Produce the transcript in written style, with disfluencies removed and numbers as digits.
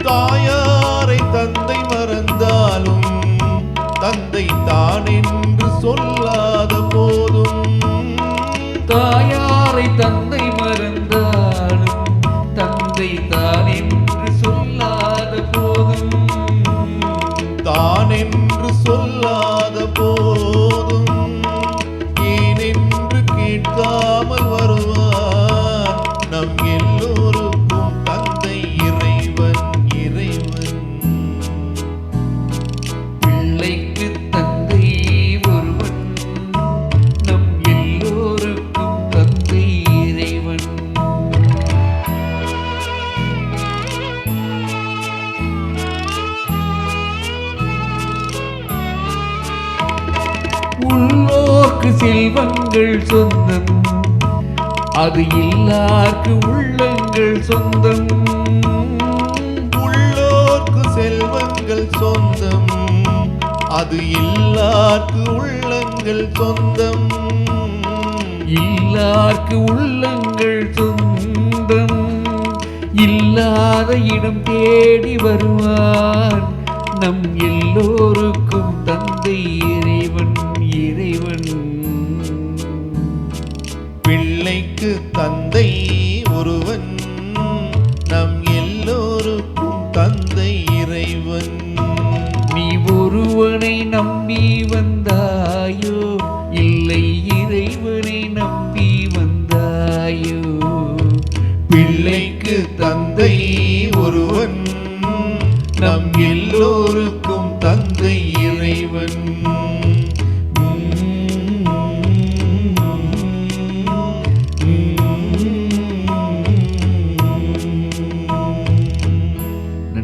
தாயாரை தந்தை மறந்தாலும் தந்தை தான் என்று சொல்லாத போதும், தாயாரை தந்தை மறந்தாலும் தந்தை தான் என்று சொல்லாத போதும், தான் என்று சொல்லாத போதும் ஏனென்று கேட்காமல் வருவார் நம் எல்லோருக்கும் தந்தை இறைவன் இறைவன். பிள்ளைக்கு தந்தை ஒருவன், நம் எல்லோருக்கும் தந்தை இறைவன். உள்ளோர்க்கு செல்வங்கள் சொந்தம், அது இல்லார்க்கு உள்ளங்கள் சொந்தம். உள்ளோர்க்கு செல்வங்கள் சொந்தம், அது இல்லார்க்கு உள்ளங்கள் சொந்தம். இல்லார்க்கு உள்ளங்கள் சொந்தம், இல்லாத இடம் தேடி வருவார் நம் எல்லோருக்கும் தந்தை இறைவன்.